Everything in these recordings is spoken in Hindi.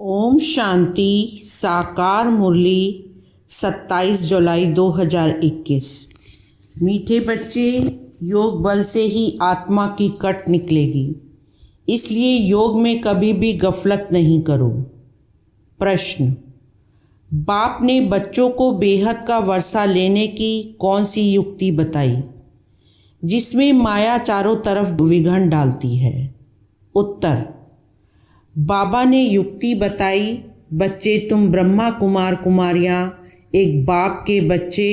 ओम शांति। साकार मुरली 27 जुलाई 2021। मीठे बच्चे, योग बल से ही आत्मा की कट निकलेगी, इसलिए योग में कभी भी गफलत नहीं करो। प्रश्न: बाप ने बच्चों को बेहद का वर्षा लेने की कौन सी युक्ति बताई जिसमें माया चारों तरफ विघन डालती है? उत्तर: बाबा ने युक्ति बताई, बच्चे तुम ब्रह्मा कुमार कुमारियाँ एक बाप के बच्चे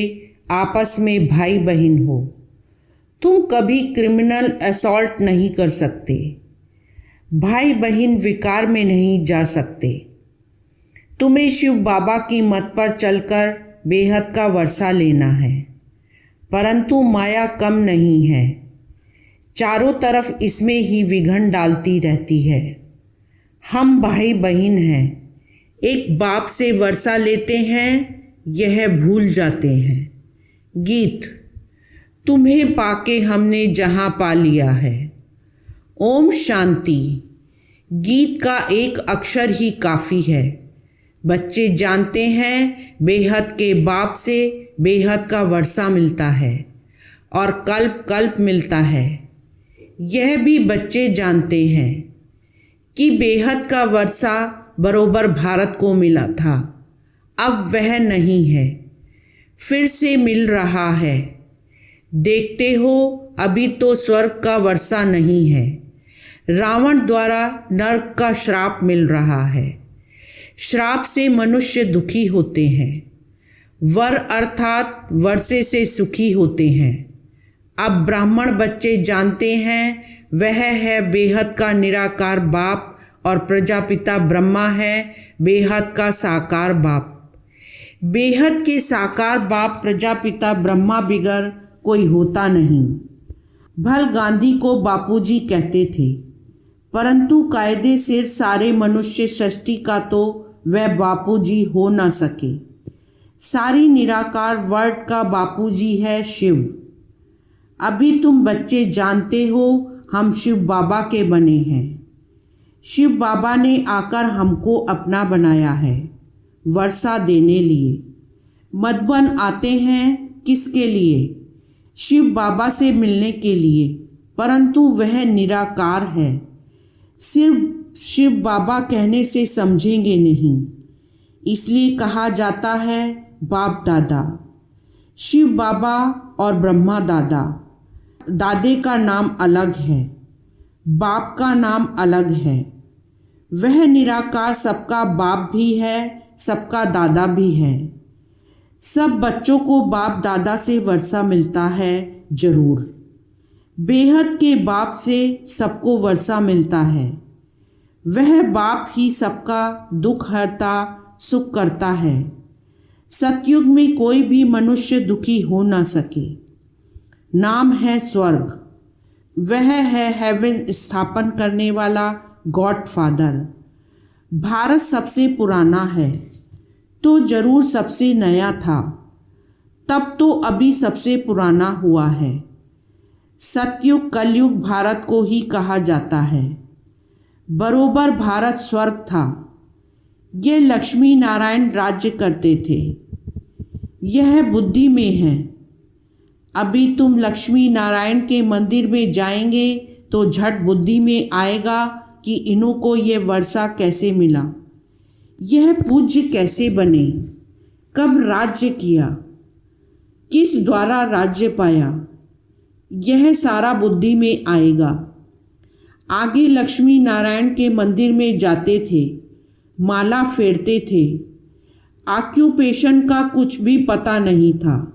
आपस में भाई बहन हो। तुम कभी क्रिमिनल असॉल्ट नहीं कर सकते, भाई बहन विकार में नहीं जा सकते। तुम्हें शिव बाबा की मत पर चलकर बेहद का वर्षा लेना है, परंतु माया कम नहीं है, चारों तरफ इसमें ही विघन डालती रहती है। हम भाई बहन हैं, एक बाप से वर्षा लेते हैं, यह भूल जाते हैं। गीत: तुम्हें पाके हमने जहाँ पा लिया है। ओम शांति। गीत का एक अक्षर ही काफ़ी है। बच्चे जानते हैं बेहद के बाप से बेहद का वर्षा मिलता है और कल्प कल्प मिलता है। यह भी बच्चे जानते हैं कि बेहद का वर्षा बरोबर भारत को मिला था, अब वह नहीं है, फिर से मिल रहा है। देखते हो, अभी तो स्वर्ग का वर्षा नहीं है, रावण द्वारा नरक का श्राप मिल रहा है। श्राप से मनुष्य दुखी होते हैं, वर अर्थात वर्षे से सुखी होते हैं। अब ब्राह्मण बच्चे जानते हैं वह है बेहद का निराकार बाप और प्रजापिता ब्रह्मा है बेहद का साकार बाप। बेहद के साकार बाप प्रजापिता ब्रह्मा बिगर कोई होता नहीं। भल गांधी को बापूजी कहते थे, परंतु कायदे से सारे मनुष्य सृष्टि का तो वह बापूजी हो ना सके। सारी निराकार वर्ड का बापूजी है शिव। अभी तुम बच्चे जानते हो हम शिव बाबा के बने हैं। शिव बाबा ने आकर हमको अपना बनाया है वर्षा देने लिए। मधुबन आते हैं किसके लिए? शिव बाबा से मिलने के लिए, परंतु वह निराकार है। सिर्फ शिव बाबा कहने से समझेंगे नहीं, इसलिए कहा जाता है बाप दादा। शिव बाबा और ब्रह्मा दादा। दादे का नाम अलग है, बाप का नाम अलग है। वह निराकार सबका बाप भी है, सबका दादा भी है। सब बच्चों को बाप दादा से वर्षा मिलता है जरूर। बेहद के बाप से सबको वर्षा मिलता है। वह बाप ही सबका दुख हरता सुख करता है। सतयुग में कोई भी मनुष्य दुखी हो ना सके। नाम है स्वर्ग। वह है हेवन स्थापन करने वाला गॉड फादर। भारत सबसे पुराना है तो जरूर सबसे नया था, तब तो अभी सबसे पुराना हुआ है। सतयुग कलयुग भारत को ही कहा जाता है। बरोबर भारत स्वर्ग था। ये लक्ष्मी नारायण राज्य करते थे। यह बुद्धि में है। अभी तुम लक्ष्मी नारायण के मंदिर में जाएंगे तो झट बुद्धि में आएगा कि इन्हों को ये वर्षा कैसे मिला, यह पूज्य कैसे बने, कब राज्य किया, किस द्वारा राज्य पाया, यह सारा बुद्धि में आएगा। आगे लक्ष्मी नारायण के मंदिर में जाते थे, माला फेरते थे। ऑक्यूपेशन का कुछ भी पता नहीं था।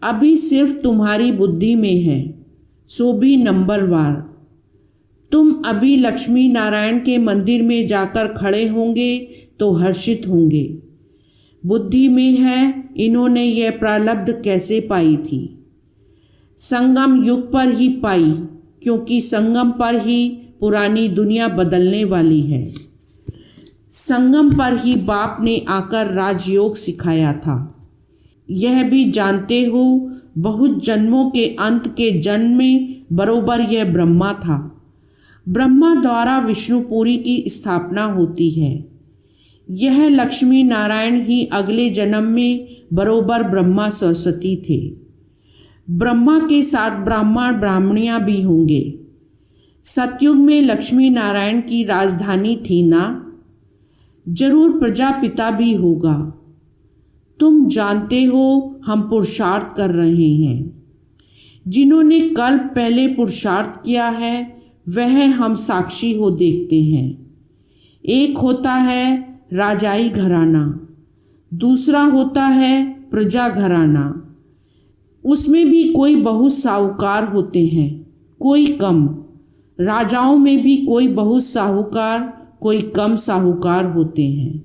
अभी सिर्फ तुम्हारी बुद्धि में है, सो भी नंबरवार। तुम अभी लक्ष्मी नारायण के मंदिर में जाकर खड़े होंगे तो हर्षित होंगे। बुद्धि में है, इन्होंने यह प्रारब्ध कैसे पाई थी? संगम युग पर ही पाई, क्योंकि संगम पर ही पुरानी दुनिया बदलने वाली है। संगम पर ही बाप ने आकर राजयोग सिखाया था। यह भी जानते हो बहुत जन्मों के अंत के जन्म में बरोबर यह ब्रह्मा था। ब्रह्मा द्वारा विष्णुपुरी की स्थापना होती है। यह लक्ष्मी नारायण ही अगले जन्म में बरोबर ब्रह्मा सरस्वती थे। ब्रह्मा के साथ ब्राह्मण ब्राह्मणियाँ भी होंगे। सतयुग में लक्ष्मी नारायण की राजधानी थी ना, जरूर प्रजापिता भी होगा। तुम जानते हो हम पुरुषार्थ कर रहे हैं। जिन्होंने कल्प पहले पुरुषार्थ किया है वह हम साक्षी हो देखते हैं। एक होता है राजाई घराना, दूसरा होता है प्रजा घराना। उसमें भी कोई बहुत साहूकार होते हैं, कोई कम। राजाओं में भी कोई बहुत साहूकार, कोई कम साहूकार होते हैं।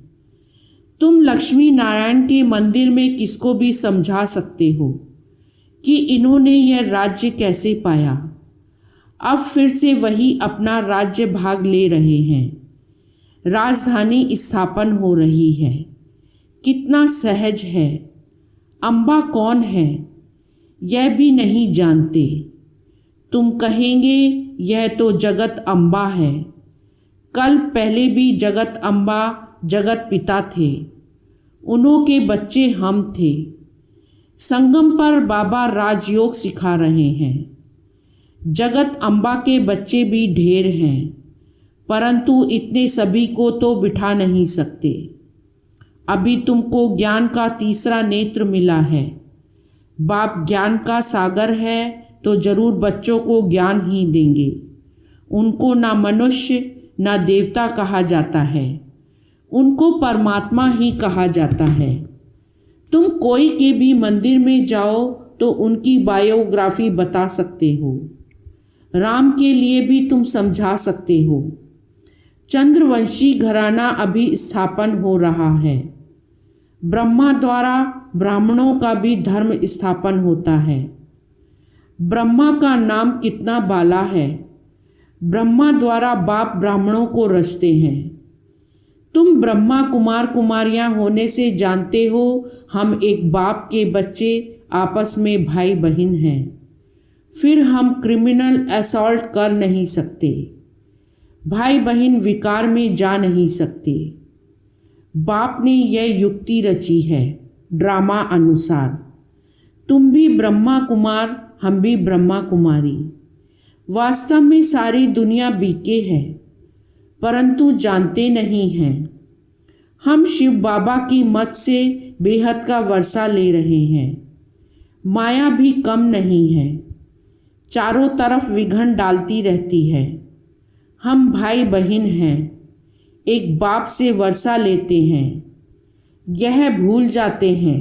तुम लक्ष्मी नारायण के मंदिर में किसको भी समझा सकते हो कि इन्होंने यह राज्य कैसे पाया। अब फिर से वही अपना राज्य भाग ले रहे हैं। राजधानी स्थापन हो रही है। कितना सहज है। अम्बा कौन है यह भी नहीं जानते। तुम कहेंगे यह तो जगत अम्बा है। कल पहले भी जगत अम्बा जगत पिता थे, उन्हों के बच्चे हम थे। संगम पर बाबा राजयोग सिखा रहे हैं। जगत अम्बा के बच्चे भी ढेर हैं, परंतु इतने सभी को तो बिठा नहीं सकते। अभी तुमको ज्ञान का तीसरा नेत्र मिला है। बाप ज्ञान का सागर है तो जरूर बच्चों को ज्ञान ही देंगे। उनको ना मनुष्य ना देवता कहा जाता है, उनको परमात्मा ही कहा जाता है। तुम कोई के भी मंदिर में जाओ तो उनकी बायोग्राफी बता सकते हो। राम के लिए भी तुम समझा सकते हो। चंद्रवंशी घराना अभी स्थापन हो रहा है। ब्रह्मा द्वारा ब्राह्मणों का भी धर्म स्थापन होता है। ब्रह्मा का नाम कितना बाला है। ब्रह्मा द्वारा बाप ब्राह्मणों को रचते हैं। तुम ब्रह्मा कुमार कुमारियां होने से जानते हो हम एक बाप के बच्चे आपस में भाई बहन हैं। फिर हम क्रिमिनल असॉल्ट कर नहीं सकते। भाई बहन विकार में जा नहीं सकते। बाप ने यह युक्ति रची है ड्रामा अनुसार। तुम भी ब्रह्मा कुमार, हम भी ब्रह्मा कुमारी। वास्तव में सारी दुनिया बीके है, परंतु जानते नहीं हैं। हम शिव बाबा की मत से बेहद का वर्षा ले रहे हैं। माया भी कम नहीं है, चारों तरफ विघन डालती रहती है। हम भाई बहन हैं, एक बाप से वर्षा लेते हैं। यह भूल जाते हैं।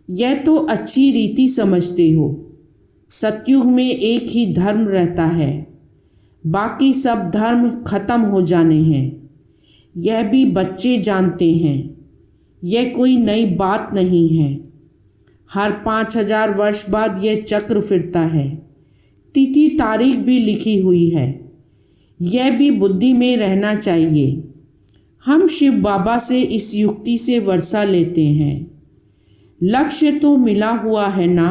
यह तो अच्छी रीति समझते हो। सतयुग में एक ही धर्म रहता है, बाकी सब धर्म खत्म हो जाने हैं। यह भी बच्चे जानते हैं। यह कोई नई बात नहीं है। हर 5000 वर्ष बाद यह चक्र फिरता है। तिथि तारीख भी लिखी हुई है। यह भी बुद्धि में रहना चाहिए। हम शिव बाबा से इस युक्ति से वर्षा लेते हैं। लक्ष्य तो मिला हुआ है ना।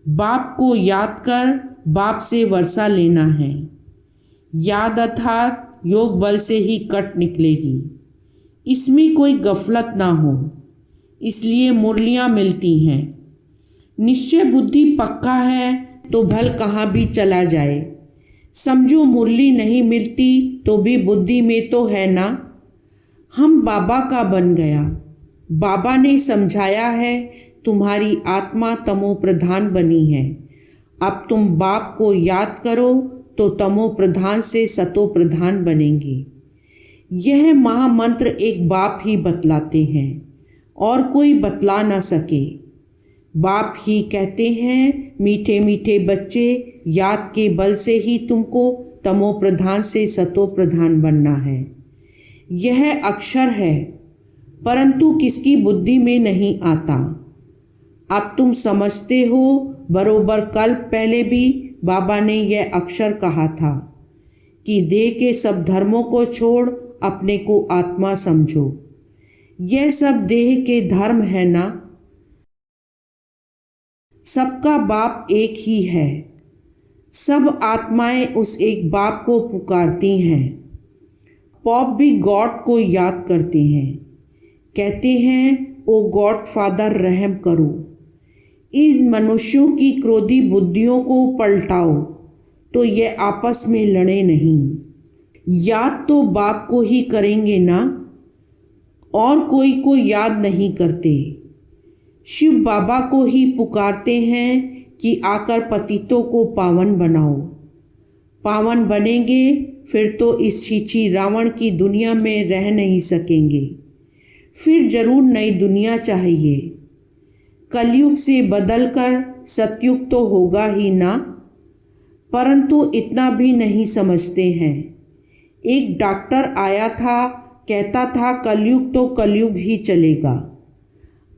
बाप को याद कर बाप से वर्षा लेना है। याद अर्थात योग बल से ही कट निकलेगी। इसमें कोई गफलत ना हो, इसलिए मुरलियाँ मिलती हैं। निश्चय बुद्धि पक्का है तो भल कहाँ भी चला जाए। समझो मुरली नहीं मिलती तो भी बुद्धि में तो है ना। हम बाबा का बन गया। बाबा ने समझाया है तुम्हारी आत्मा तमो प्रधान बनी है। अब तुम बाप को याद करो तो तमो प्रधान से सतो प्रधान बनेंगे। यह महामंत्र एक बाप ही बतलाते हैं और कोई बतला ना सके। बाप ही कहते हैं मीठे मीठे बच्चे, याद के बल से ही तुमको तमो प्रधान से सतो प्रधान बनना है। यह अक्षर है, परंतु किसकी बुद्धि में नहीं आता। अब तुम समझते हो बरोबर कल पहले भी बाबा ने यह अक्षर कहा था कि देह के सब धर्मों को छोड़ अपने को आत्मा समझो। यह सब देह के धर्म है ना। सबका बाप एक ही है। सब आत्माएं उस एक बाप को पुकारती हैं पॉप भी गॉड को याद करते हैं, कहते हैं ओ गॉड फादर रहम करो, इन मनुष्यों की क्रोधी बुद्धियों को पलटाओ तो ये आपस में लड़े नहीं। याद तो बाप को ही करेंगे ना, और कोई को याद नहीं करते। शिव बाबा को ही पुकारते हैं कि आकर पतितों को पावन बनाओ। पावन बनेंगे फिर तो इस छीछी रावण की दुनिया में रह नहीं सकेंगे। फिर जरूर नई दुनिया चाहिए। कलयुग से बदलकर सतयुग तो होगा ही ना, परंतु इतना भी नहीं समझते हैं। एक डॉक्टर आया था, कहता था कलयुग तो कलयुग ही चलेगा।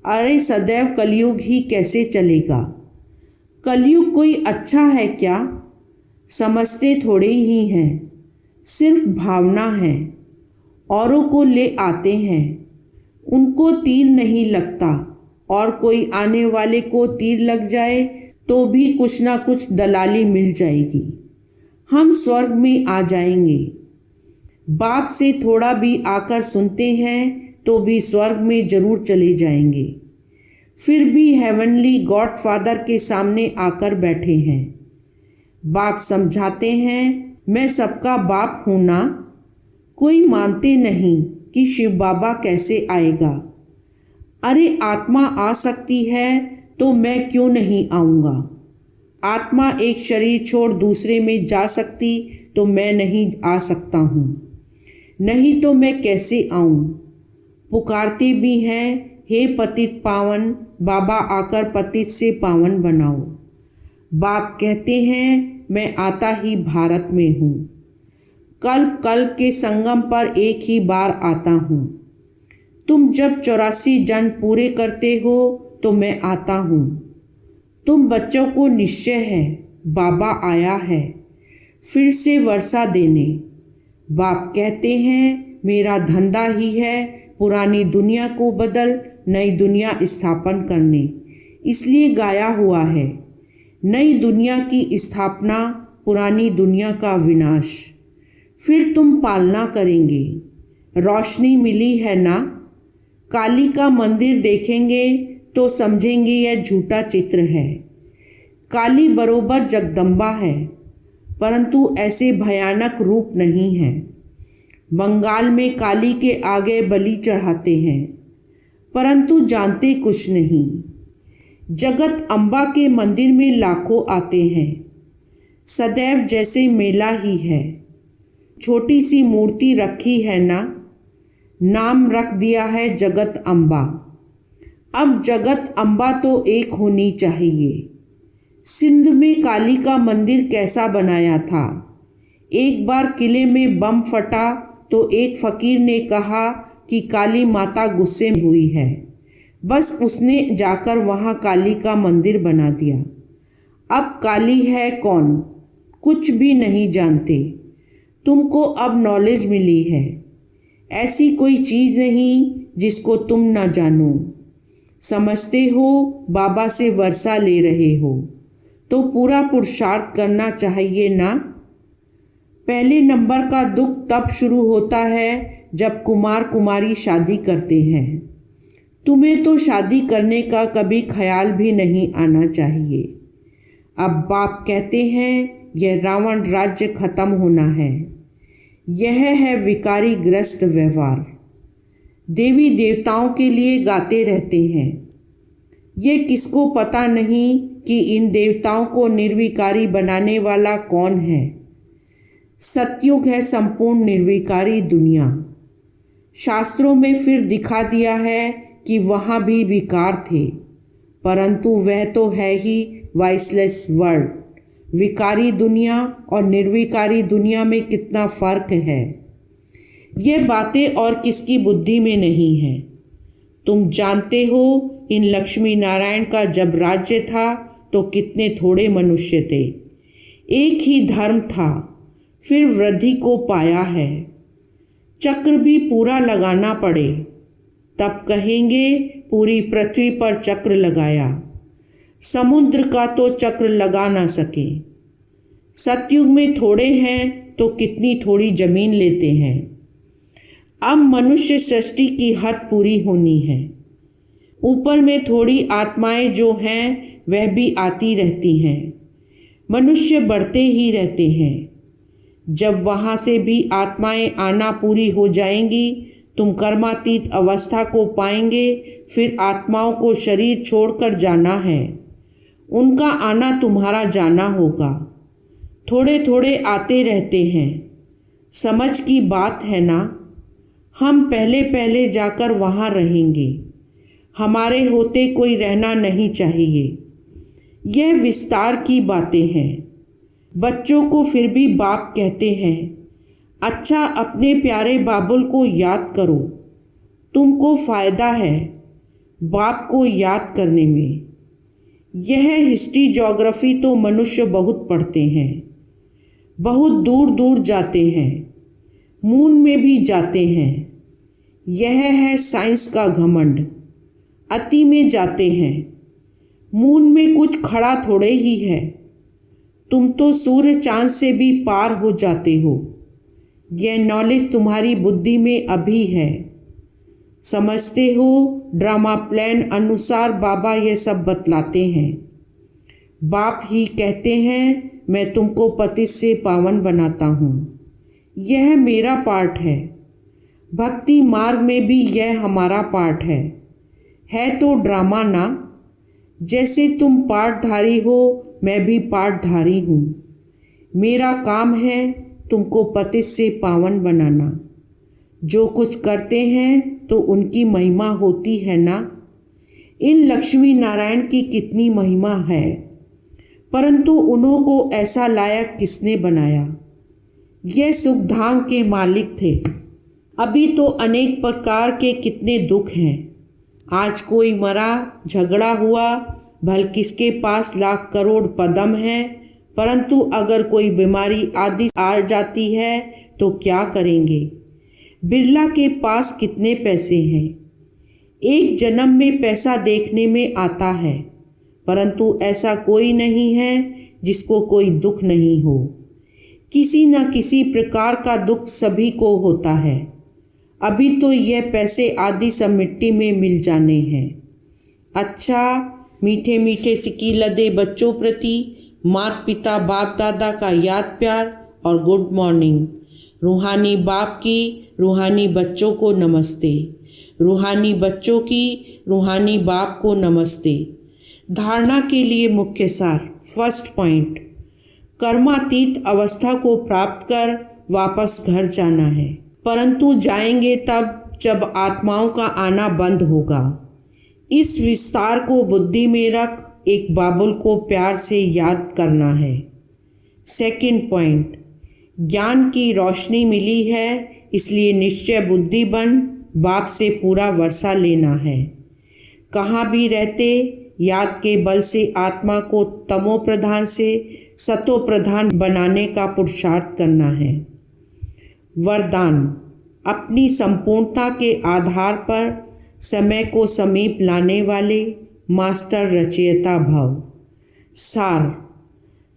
अरे सदैव कलयुग ही कैसे चलेगा? कलयुग कोई अच्छा है क्या? समझते थोड़े ही हैं, सिर्फ भावना है। औरों को ले आते हैं, उनको तीर नहीं लगता, और कोई आने वाले को तीर लग जाए तो भी कुछ ना कुछ दलाली मिल जाएगी। हम स्वर्ग में आ जाएंगे। बाप से थोड़ा भी आकर सुनते हैं तो भी स्वर्ग में जरूर चले जाएंगे। फिर भी हेवनली गॉड फादर के सामने आकर बैठे हैं। बाप समझाते हैं मैं सबका बाप हूँ ना। कोई मानते नहीं कि शिव बाबा कैसे आएगा। अरे आत्मा आ सकती है तो मैं क्यों नहीं आऊँगा? आत्मा एक शरीर छोड़ दूसरे में जा सकती तो मैं नहीं आ सकता हूँ। नहीं तो मैं कैसे आऊँ? पुकारते भी हैं हे पतित पावन, बाबा आकर पतित से पावन बनाओ। बाप कहते हैं मैं आता ही भारत में हूँ। कल्प कल्प के संगम पर एक ही बार आता हूँ। तुम जब 84 जन्म पूरे करते हो तो मैं आता हूँ। तुम बच्चों को निश्चय है बाबा आया है फिर से वर्षा देने। बाप कहते हैं मेरा धंधा ही है पुरानी दुनिया को बदल नई दुनिया स्थापन करने, इसलिए गाया हुआ है नई दुनिया की स्थापना पुरानी दुनिया का विनाश। फिर तुम पालना करेंगे। रोशनी मिली है ना? काली का मंदिर देखेंगे तो समझेंगे यह झूठा चित्र है। काली बरोबर जगदम्बा है, परंतु ऐसे भयानक रूप नहीं है। बंगाल में काली के आगे बलि चढ़ाते हैं, परंतु जानते कुछ नहीं। जगत अम्बा के मंदिर में लाखों आते हैं, सदैव जैसे मेला ही है। छोटी सी मूर्ति रखी है ना, नाम रख दिया है जगत अम्बा। अब जगत अम्बा तो एक होनी चाहिए। सिंध में काली का मंदिर कैसा बनाया था? एक बार किले में बम फटा तो एक फकीर ने कहा कि काली माता गुस्से में हुई है। बस उसने जाकर वहाँ काली का मंदिर बना दिया। अब काली है कौन? कुछ भी नहीं जानते। तुमको अब नॉलेज मिली है। ऐसी कोई चीज़ नहीं जिसको तुम न जानो। समझते हो बाबा से वर्षा ले रहे हो तो पूरा पुरुषार्थ करना चाहिए ना। पहले नंबर का दुख तब शुरू होता है जब कुमार कुमारी शादी करते हैं। तुम्हें तो शादी करने का कभी ख्याल भी नहीं आना चाहिए। अब बाप कहते हैं यह रावण राज्य खत्म होना है। यह है विकारी ग्रस्त व्यवहार। देवी देवताओं के लिए गाते रहते हैं। ये किसको पता नहीं कि इन देवताओं को निर्विकारी बनाने वाला कौन है। सतयुग है संपूर्ण निर्विकारी दुनिया। शास्त्रों में फिर दिखा दिया है कि वहाँ भी विकार थे, परंतु वह तो है ही वाइसलेस वर्ल्ड। विकारी दुनिया और निर्विकारी दुनिया में कितना फर्क है। ये बातें और किसकी बुद्धि में नहीं है। तुम जानते हो इन लक्ष्मी नारायण का जब राज्य था तो कितने थोड़े मनुष्य थे। एक ही धर्म था, फिर वृद्धि को पाया है। चक्र भी पूरा लगाना पड़े तब कहेंगे पूरी पृथ्वी पर चक्र लगाया। समुद्र का तो चक्र लगा ना सके। सतयुग में थोड़े हैं तो कितनी थोड़ी जमीन लेते हैं। अब मनुष्य सृष्टि की हद पूरी होनी है। ऊपर में थोड़ी आत्माएं जो हैं वह भी आती रहती हैं। मनुष्य बढ़ते ही रहते हैं। जब वहाँ से भी आत्माएं आना पूरी हो जाएंगी, तुम कर्मातीत अवस्था को पाएंगे। फिर आत्माओं को शरीर छोड़कर जाना है। उनका आना तुम्हारा जाना होगा। थोड़े थोड़े आते रहते हैं। समझ की बात है ना। हम पहले पहले जाकर वहाँ रहेंगे। हमारे होते कोई रहना नहीं चाहिए। यह विस्तार की बातें हैं। बच्चों को फिर भी बाप कहते हैं। अच्छा, अपने प्यारे बाबुल को याद करो। तुमको फ़ायदा है बाप को याद करने में। यह हिस्ट्री ज्योग्राफी तो मनुष्य बहुत पढ़ते हैं। बहुत दूर दूर जाते हैं। मून में भी जाते हैं। यह है साइंस का घमंड। अति में जाते हैं। मून में कुछ खड़ा थोड़े ही है। तुम तो सूर्य चांद से भी पार हो जाते हो। यह नॉलेज तुम्हारी बुद्धि में अभी है। समझते हो, ड्रामा प्लान अनुसार बाबा यह सब बतलाते हैं। बाप ही कहते हैं, मैं तुमको पतित से पावन बनाता हूँ। यह मेरा पार्ट है। भक्ति मार्ग में भी यह हमारा पार्ट है तो ड्रामा ना। जैसे तुम पाठधारी हो, मैं भी पाठधारी हूँ। मेरा काम है तुमको पतित से पावन बनाना। जो कुछ करते हैं तो उनकी महिमा होती है ना। इन लक्ष्मी नारायण की कितनी महिमा है, परंतु उन्हों को ऐसा लायक किसने बनाया। यह सुखधाम के मालिक थे। अभी तो अनेक प्रकार के कितने दुख हैं। आज कोई मरा, झगड़ा हुआ, भल किसके पास लाख करोड़ पदम है, परंतु अगर कोई बीमारी आदि आ जाती है तो क्या करेंगे। बिरला के पास कितने पैसे हैं। एक जन्म में पैसा देखने में आता है, परंतु ऐसा कोई नहीं है जिसको कोई दुख नहीं हो। किसी न किसी प्रकार का दुख सभी को होता है। अभी तो यह पैसे आदि सब मिट्टी में मिल जाने हैं। अच्छा, मीठे मीठे सिकीलदे बच्चों प्रति माता पिता बाप दादा का याद प्यार और गुड मॉर्निंग। रूहानी बाप की रूहानी बच्चों को नमस्ते। रूहानी बच्चों की रूहानी बाप को नमस्ते। धारणा के लिए मुख्य सार। फर्स्ट पॉइंट, कर्मातीत अवस्था को प्राप्त कर वापस घर जाना है, परंतु जाएंगे तब जब आत्माओं का आना बंद होगा। इस विस्तार को बुद्धि में रख एक बाबुल को प्यार से याद करना है। सेकंड पॉइंट, ज्ञान की रोशनी मिली है, इसलिए निश्चय बुद्धि बन बाप से पूरा वर्षा लेना है। कहाँ भी रहते याद के बल से आत्मा को तमो प्रधान से सतो प्रधान बनाने का पुरुषार्थ करना है। वरदान, अपनी संपूर्णता के आधार पर समय को समीप लाने वाले मास्टर रचयिता भव। सार,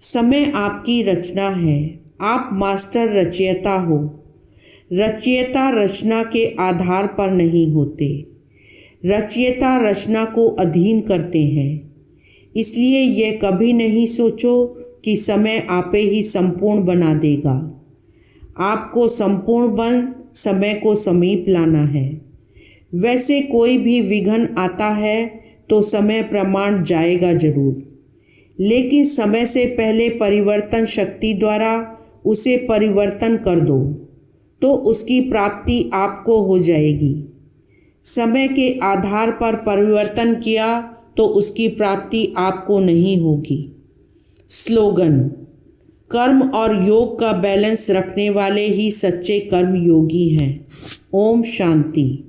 समय आपकी रचना है, आप मास्टर रचयिता हो। रचयिता रचना के आधार पर नहीं होते, रचयिता रचना को अधीन करते हैं। इसलिए यह कभी नहीं सोचो कि समय आपे ही संपूर्ण बना देगा। आपको संपूर्ण बन समय को समीप लाना है। वैसे कोई भी विघ्न आता है तो समय प्रमाण जाएगा जरूर, लेकिन समय से पहले परिवर्तन शक्ति द्वारा उसे परिवर्तन कर दो तो उसकी प्राप्ति आपको हो जाएगी। समय के आधार पर परिवर्तन किया तो उसकी प्राप्ति आपको नहीं होगी। स्लोगन, कर्म और योग का बैलेंस रखने वाले ही सच्चे कर्म योगी हैं। ओम शांति।